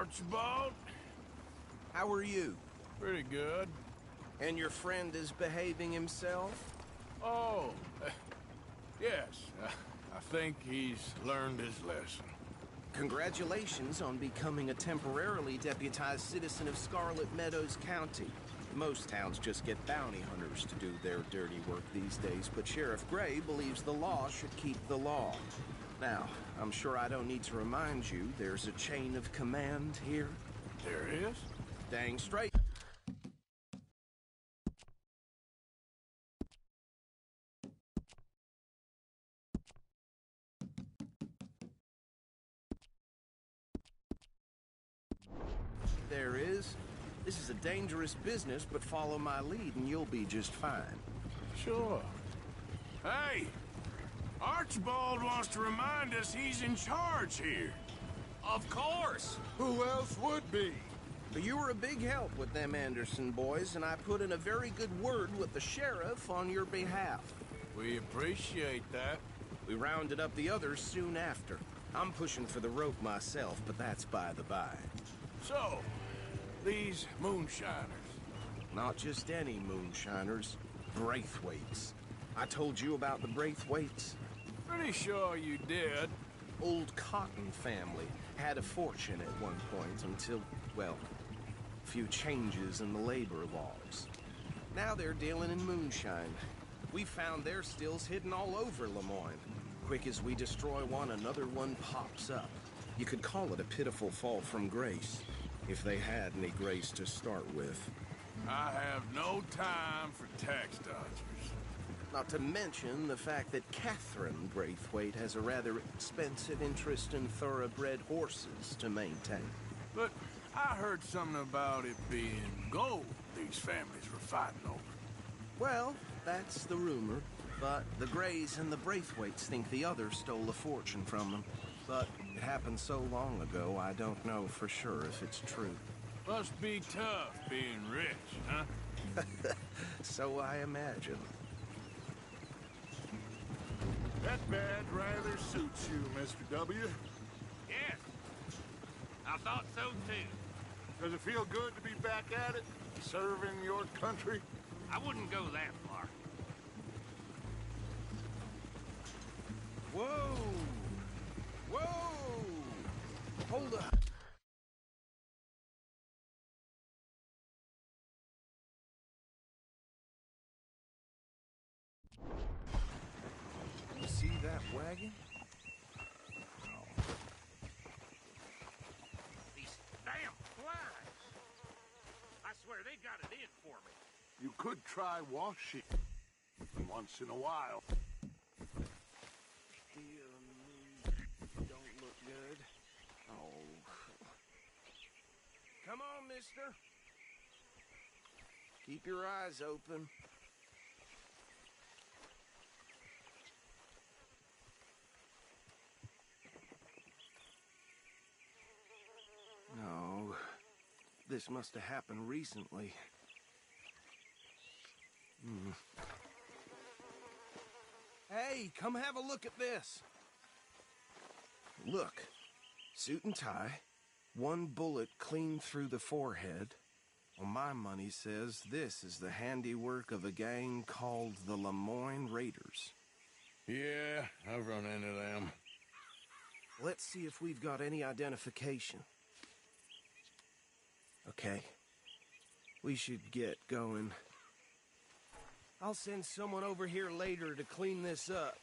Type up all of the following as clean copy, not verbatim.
Archibald? How are you? Pretty good. And your friend is behaving himself? Oh, yes. I think he's learned his lesson. Congratulations on becoming a temporarily deputized citizen of Scarlet Meadows County. Most towns just get bounty hunters to do their dirty work these days, but Sheriff Gray believes the law should keep the law. Now, I'm sure I don't need to remind you there's a chain of command here. There is? Dang straight. There is. This is a dangerous business, but follow my lead and you'll be just fine. Sure. Hey! Archibald wants to remind us he's in charge here. Of course! Who else would be? But you were a big help with them Anderson boys, and I put in a very good word with the sheriff on your behalf. We appreciate that. We rounded up the others soon after. I'm pushing for the rope myself, but that's by the by. So, these moonshiners. Not just any moonshiners. Braithwaites. I told you about the Braithwaites? Pretty sure you did. Old Cotton family had a fortune at one point until, well, a few changes in the labor laws. Now they're dealing in moonshine. We found their stills hidden all over Lemoyne. Quick as we destroy one, another one pops up. You could call it a pitiful fall from grace, if they had any grace to start with. I have no time for tax dodgers. Not to mention the fact that Catherine Braithwaite has a rather expensive interest in thoroughbred horses to maintain. But I heard something about it being gold these families were fighting over. Well, that's the rumor. But the Grays and the Braithwaites think the others stole a fortune from them. But it happened so long ago, I don't know for sure if it's true. Must be tough being rich, huh? So I imagine. That badge rather suits you, Mr. W. Yes. I thought so too. Does it feel good to be back at it? Serving your country? I wouldn't go that far. Whoa! Whoa! Hold up. You see that wagon? These damn flies. I swear they got it in for me. You could try washing once in a while. Dear me, don't look good. Oh. Come on, mister. Keep your eyes open. No. This must have happened recently. Hey, come have a look at this. Look. Suit and tie. One bullet clean through the forehead. Well, my money says this is the handiwork of a gang called the Lemoyne Raiders. Yeah, I've run into them. Let's see if we've got any identification. Okay. We should get going. I'll send someone over here later to clean this up.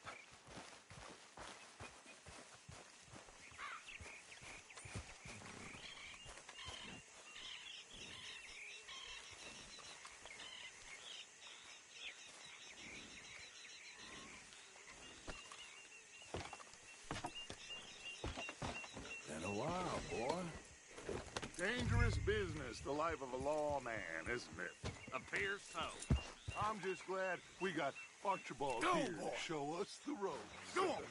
Been a while, boy. Dangerous business, the life of a lawman, isn't it? Appears so. I'm just glad we got Archibald Go, here boy. to show us the ropes. Go on!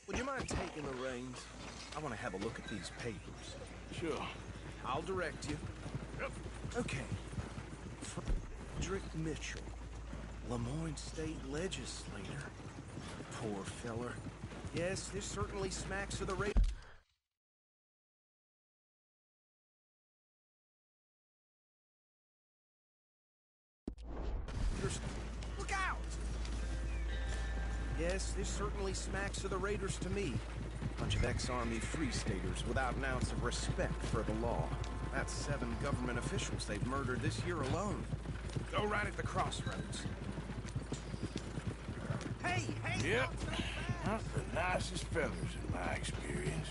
Would you mind taking the reins? I want to have a look at these papers. Sure. I'll direct you. Yep. Okay. Frederick Mitchell, Lemoyne State Legislator. Poor feller. Yes, this certainly smacks of the Raiders. Look out! Yes, this certainly smacks of the Raiders to me. Bunch of ex-Army Free Staters without an ounce of respect for the law. That's 7 government officials they've murdered this year alone. Go right at the crossroads. Hey! Yep. Not the nicest fellas in my experience.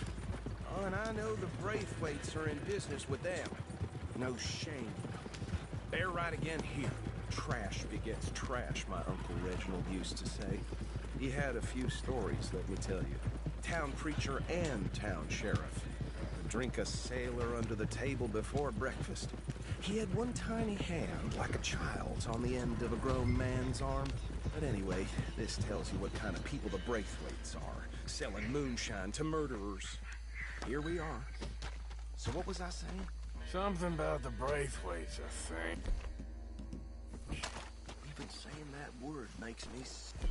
Oh, and I know the Braithwaites are in business with them. No shame. They're right again here. Trash begets trash, my Uncle Reginald used to say. He had a few stories, let me tell you. Town preacher and town sheriff. Drink a sailor under the table before breakfast. He had one tiny hand, like a child's, on the end of a grown man's arm. But anyway, this tells you what kind of people the Braithwaites are. Selling moonshine to murderers. Here we are. So what was I saying? Something about the Braithwaites, I think. Even saying that word makes me sick.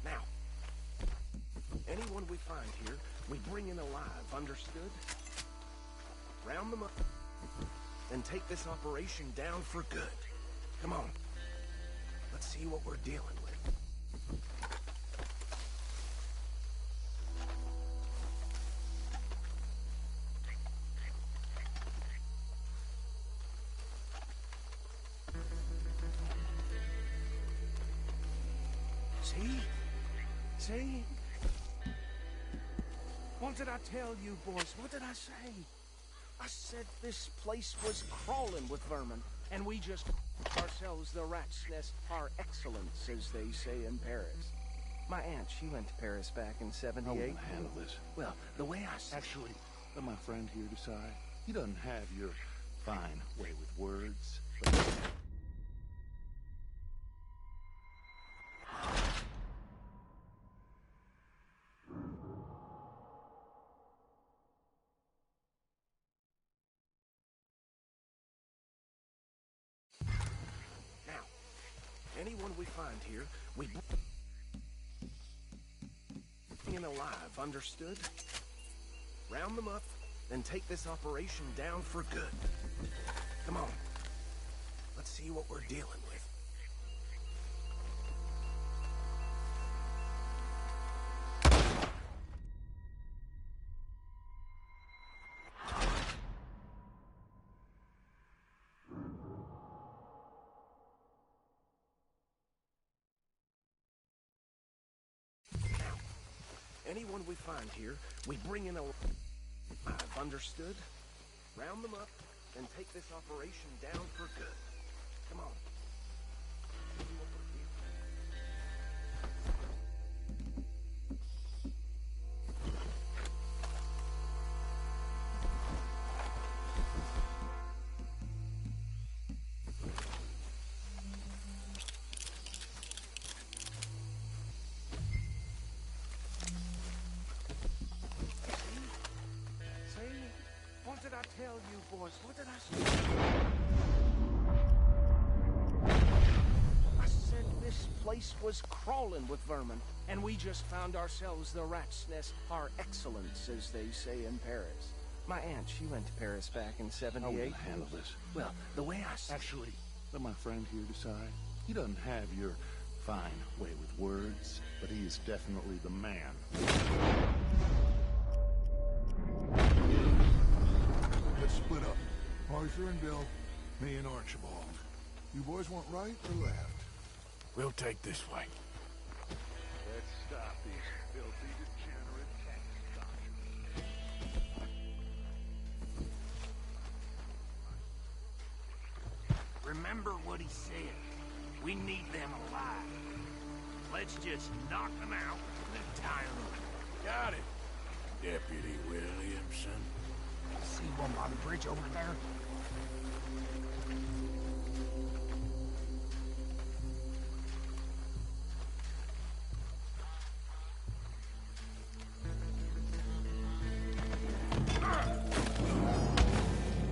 Now, anyone we find here, we bring in alive, understood? Round them up, and take this operation down for good. Come on. Let's see what we're dealing with. See? What did I tell you, boys? What did I say? I said this place was crawling with vermin, and we just ourselves the rat's nest par excellence, as they say in Paris. My aunt, she went to Paris back in '78. I won't handle this. Well, the way I said... Actually, let my friend here decide. He doesn't have your fine way with words, but... Anyone we find here, we bring in alive, understood? Round them up, and take this operation down for good. Come on. Let's see what we're dealing with. Anyone we find here, we bring in alive, understood? Round them up, and take this operation down for good. Come on. What did I tell you, boys? What did I say? I said this place was crawling with vermin, and we just found ourselves the rat's nest par excellence, as they say in Paris. My aunt, she went to Paris back in '78. I won't handle this. Well, the way I said... Actually, let my friend here decide. He doesn't have your fine way with words, but he is definitely the man. Let's split up. Arthur and Bill, me and Archibald. You boys want right or left? We'll take this way. Let's stop these filthy, degenerate tax dodgers. Remember what he said. We need them alive. Let's just knock them out and tie them up. Got it, Deputy Williamson. See one by the bridge over there?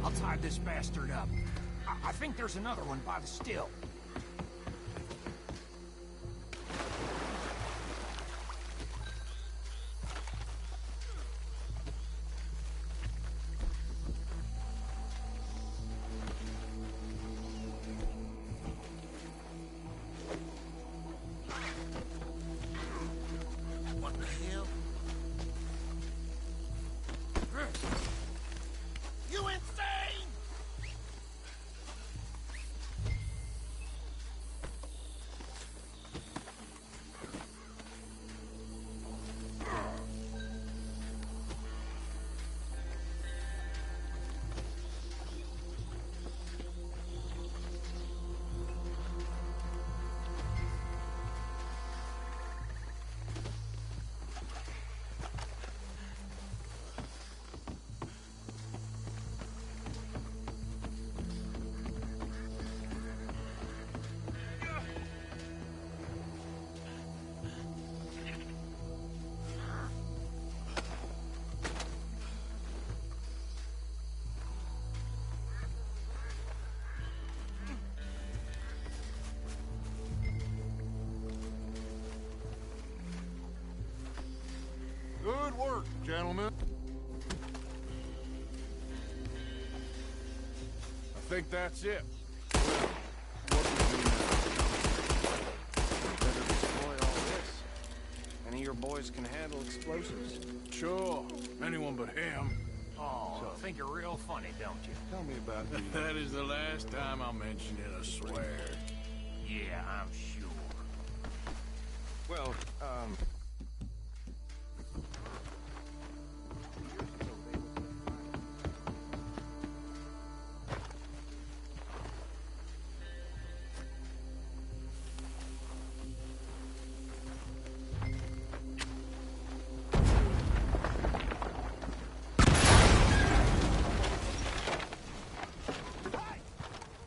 I'll tie tied this bastard up. I think there's another one by the still. What the hell? You insane! Good work, gentlemen. I think that's it. What do we do now? We better destroy all this. Any of your boys can handle explosives? Sure. Anyone but him. Oh, think you're real funny, don't you? Tell me about you. That is the last time I'll mention it, I swear. Yeah, I'm sure. Well,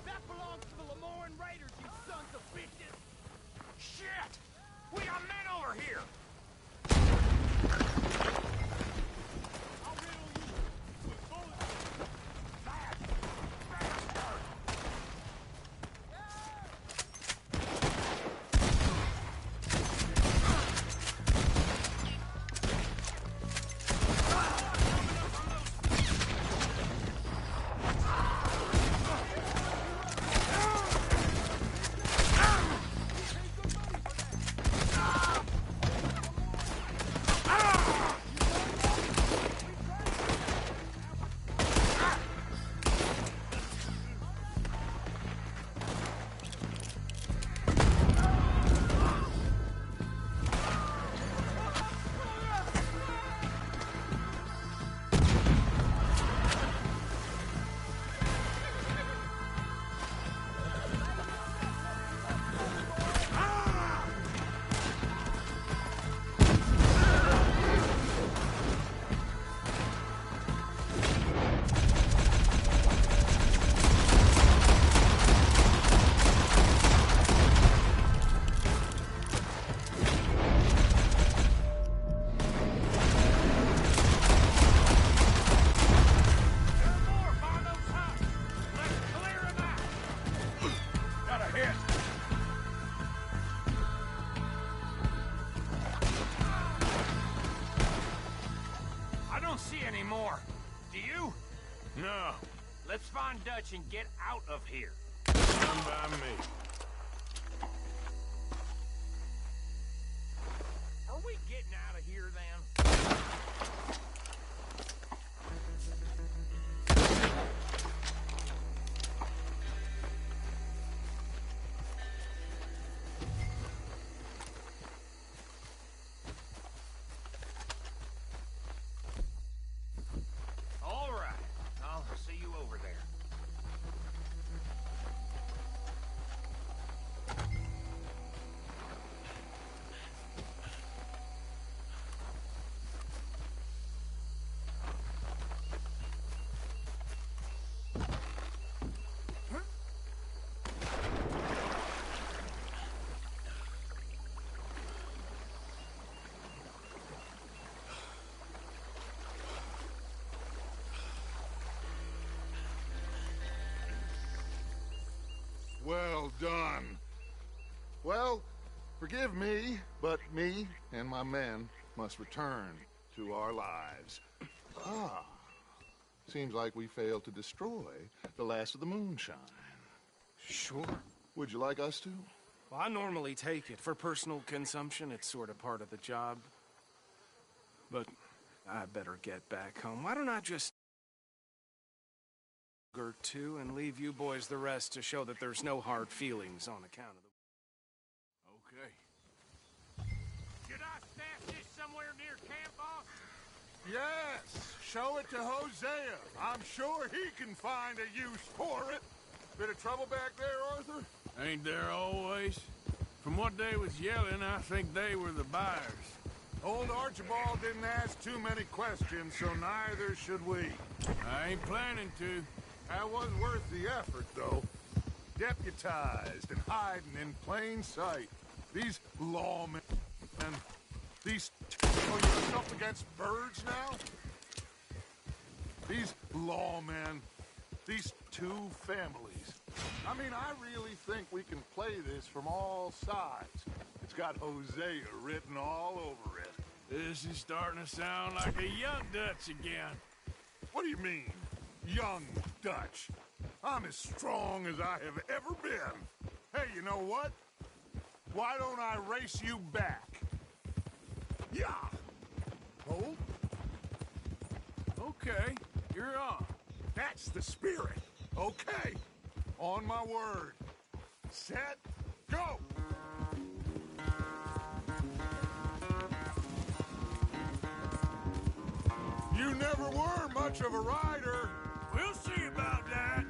That belongs to the Lemoyne Raiders, you sons of bitches! Shit! We got men over here! I'll riddle you with bullets! That bastard! No, Let's find Dutch and get out of here. come by me. Are we getting out of here then? All right. I'll see you over there. Well done. Well, forgive me, but me and my men must return to our lives. Ah. Seems like we failed to destroy the last of the moonshine. Sure. Would you like us to? Well, I normally take it. For personal consumption, it's sort of part of the job. But I better get back home. Why don't I just... or two and leave you boys the rest to show that there's no hard feelings on account of the... Okay. Should I stash this somewhere near camp, boss? Yes! Show it to Hosea. I'm sure he can find a use for it. Bit of trouble back there, Arthur? Ain't there always? From what they was yelling, I think they were the buyers. Old Archibald didn't ask too many questions, so neither should we. I ain't planning to. That was worth the effort, though. Deputized and hiding in plain sight. These lawmen... and these... Oh, you're up against birds now? These lawmen... These two families. I mean, I really think we can play this from all sides. It's got Hosea written all over it. This is starting to sound like a young Dutch again. What do you mean, young Dutch? I'm as strong as I have ever been. Hey, you know what? Why don't I race you back? Yeah. Hold. Okay, you're on. That's the spirit. Okay. On my word. Set. Go! You never were much of a rider. We'll see about that.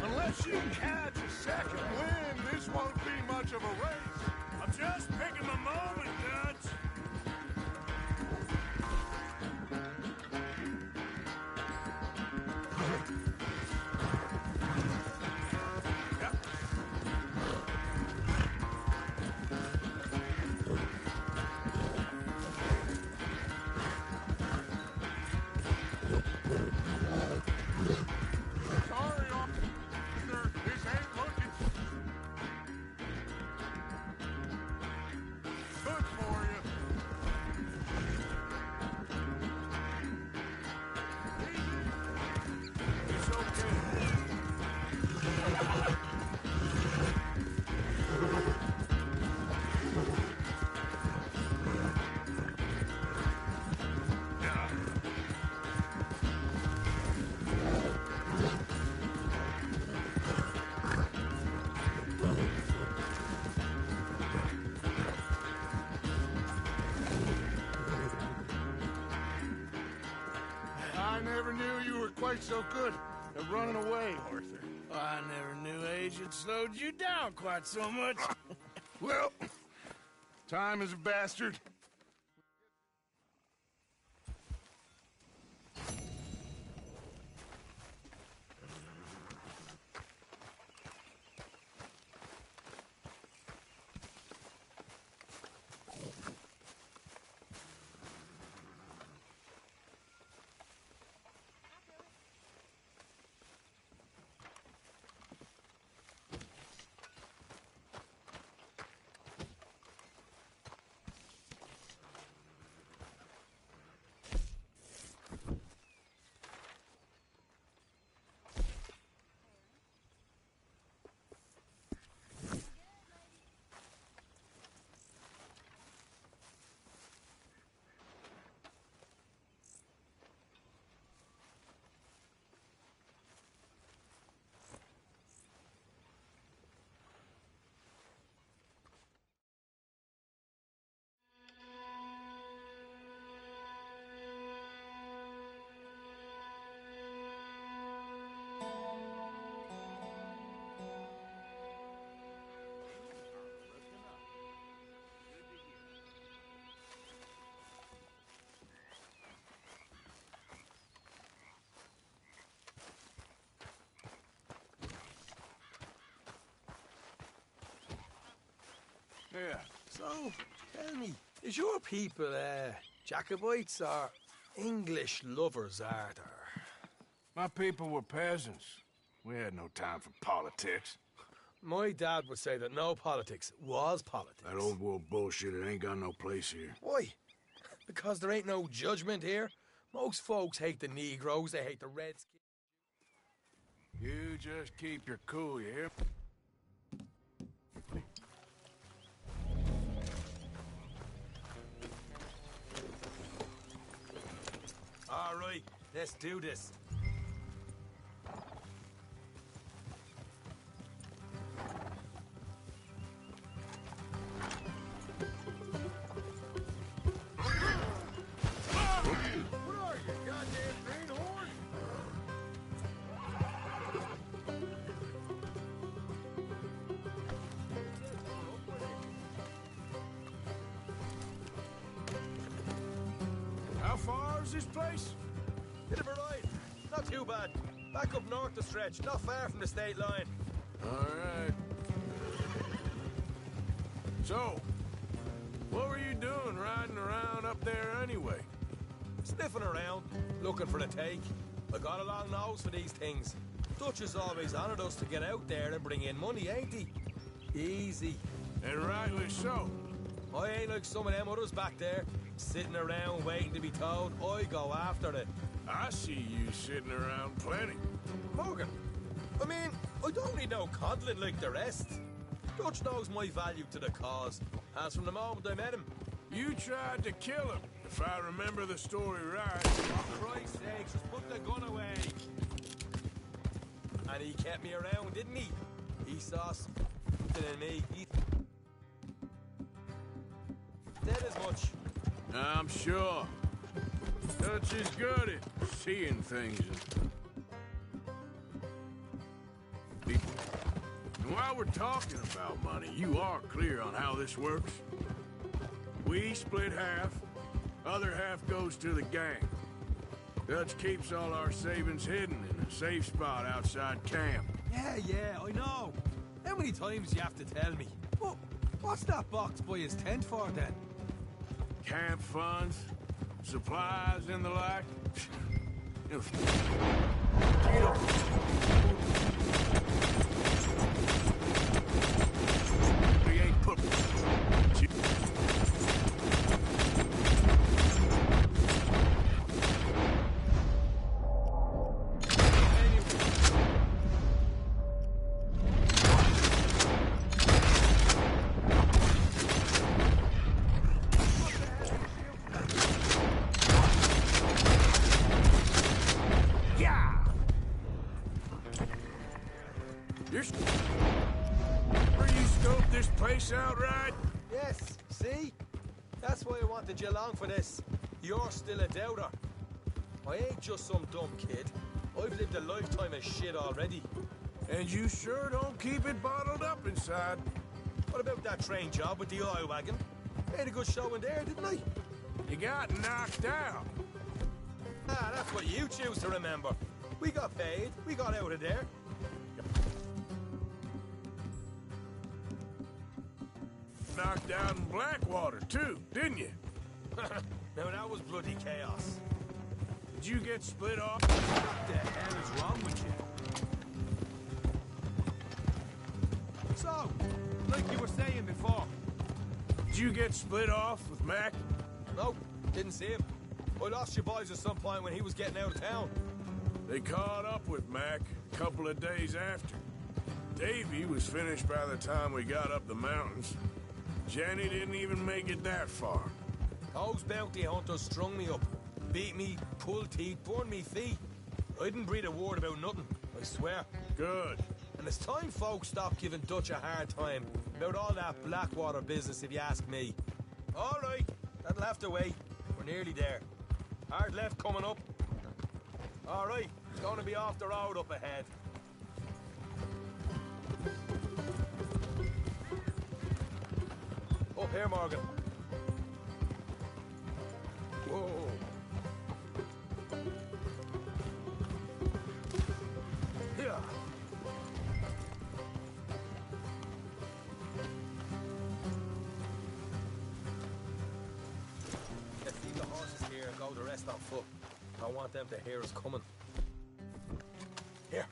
Unless you catch a second wind, this won't be much of a race. I'm just picking my moment, Dutch. Sorry, officer. This ain't looking good for you. It's okay. I never knew you were quite so good at running away, Arthur. I never knew age had slowed you down quite so much. Well, time is a bastard. Yeah. So, tell me, is your people, Jacobites or English lovers, Arthur? My people were peasants. We had no time for politics. My dad would say that no politics was politics. That old world bullshit, it ain't got no place here. Why? Because there ain't no judgment here? Most folks hate the Negroes, they hate the Redskins. You just keep your cool, you hear? All right, let's do this. How far is this place? Bit of a ride. Not too bad. Back up north the stretch, not far from the state line. All right. So, what were you doing riding around up there anyway? Sniffing around, looking for the take. I got a long nose for these things. Dutch has always honoured us to get out there and bring in money, ain't he? Easy. And rightly so. I ain't like some of them others back there, sitting around waiting to be told. I go after it. I see you sitting around plenty. Morgan, I mean, I don't need no coddling like the rest. Dutch knows my value to the cause, as from the moment I met him. You tried to kill him, if I remember the story right. For Christ's sake, just put the gun away. And he kept me around, didn't he? He saw something in me. He said as much. I'm sure. Dutch is good at seeing things in people. And while we're talking about money, you are clear on how this works? We split half, other half goes to the gang. Dutch keeps all our savings hidden in a safe spot outside camp. Yeah, I know. How many times do you have to tell me? What's that box by his tent for, then? Camp funds, supplies, and the like. We ain't put... outright? Yes, see? That's why I wanted you along for this. You're still a doubter. I ain't just some dumb kid. I've lived a lifetime of shit already. And you sure don't keep it bottled up inside. What about that train job with the oil wagon? Made a good showing there, didn't I? You got knocked out. Ah, that's what you choose to remember. We got paid. We got out of there. Knocked out in Blackwater, too, didn't you? Now, that was bloody chaos. Did you get split off? What the hell is wrong with you? So, like you were saying before. Did you get split off with Mac? Nope, didn't see him. I lost your boys at some point when he was getting out of town. They caught up with Mac a couple of days after. Davy was finished by the time we got up the mountains. Jenny didn't even make it that far. Those bounty hunters strung me up, beat me, pulled teeth, burned me feet. I didn't breathe a word about nothing, I swear. Good. And it's time folks stopped giving Dutch a hard time about all that Blackwater business, if you ask me. All right, that'll have to wait. We're nearly there. Hard left coming up. All right, it's going to be off the road up ahead. Up here, Morgan. Whoa. Yeah. go the rest on foot. Don't want them to hear us coming. Here.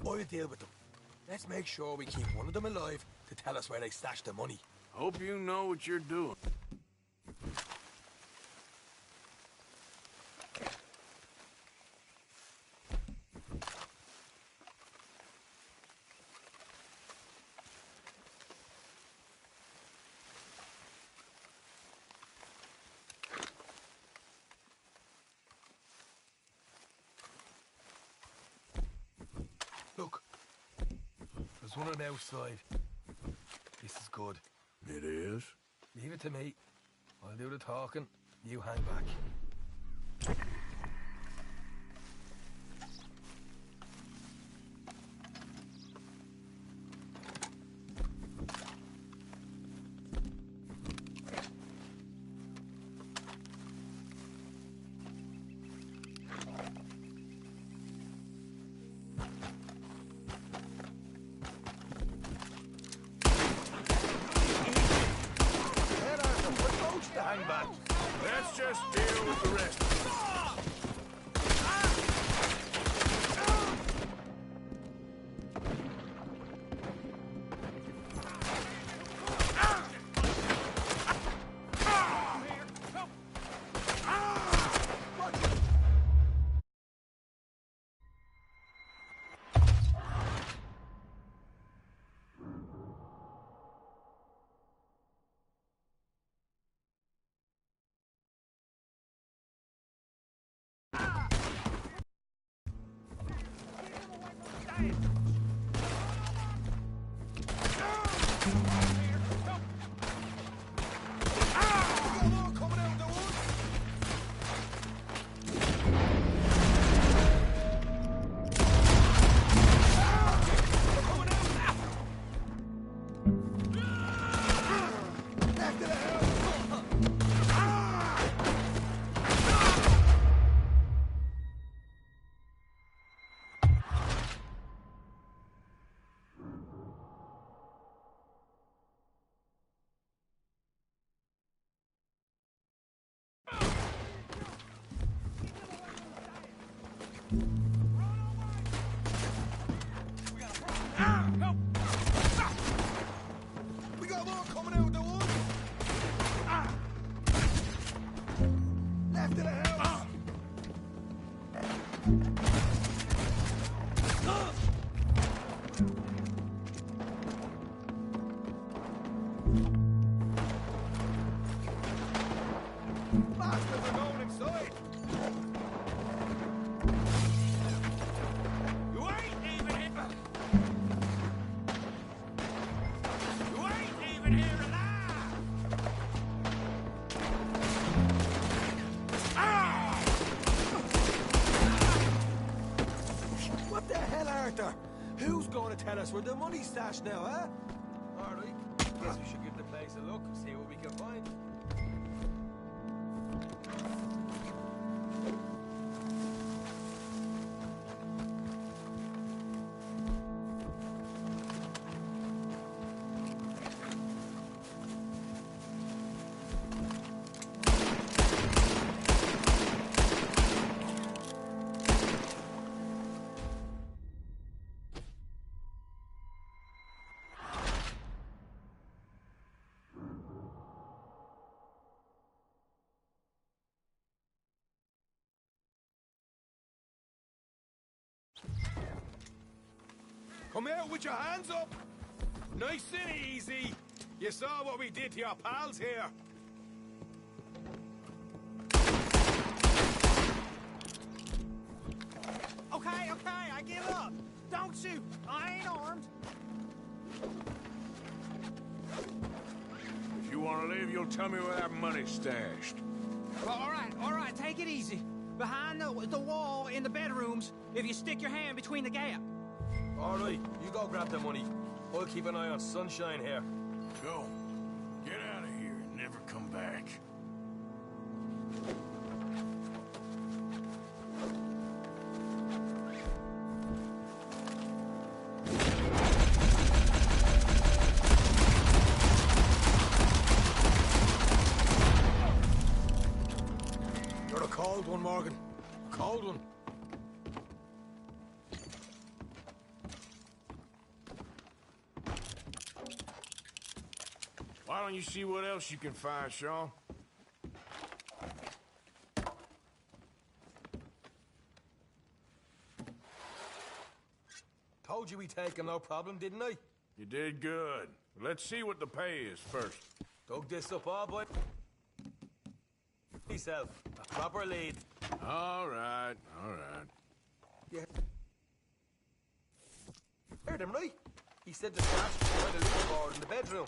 I'll deal with them. Let's make sure we keep one of them alive to tell us where they stashed the money. Hope you know what you're doing. Look, there's one on the outside. This is good. It is? Leave it to me. I'll do the talking. You hang back. Hang back. Let's just deal with the rest. We got more coming out of the woods. Left of the house. Bastards are going inside. You ain't even here. You ain't even here alive. What the hell, Arthur? Who's going to tell us where the money's stashed now, huh? All right. Guess we should give the place a look, see what we can find. Come out with your hands up! Nice and easy! You saw what we did to your pals here! Okay, I give up. Don't shoot. I ain't armed. If you want to leave, you'll tell me where that money's stashed. Well, all right, take it easy. Behind the wall in the bedrooms, if you stick your hand between the gap. All right, you go grab the money. I'll keep an eye on Sunshine here. Go. Get out of here and never come back. Or a cold one, Morgan. A cold one. Why don't you see what else you can find, Sean? Told you we'd take him, no problem, didn't I? You did good. Let's see what the pay is first. Dug this up all by myself. A proper lead. All right, all right. Yeah. Heard him, right? He said the stash was by the loot board in the bedroom.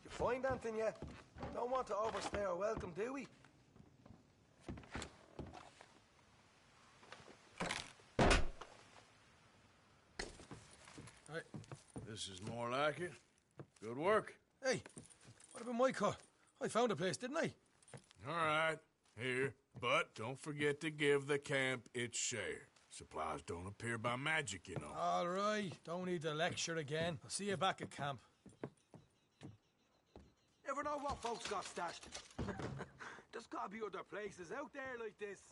You find anything yet? Don't want to overstay our welcome, do we? Right. This is more like it. Good work. Hey, what about my car? I found a place, didn't I? All right, here. But don't forget to give the camp its share. Supplies don't appear by magic, you know. All right, don't need to lecture again. I'll see you back at camp. Never know what folks got stashed. There's gotta be other places out there like this.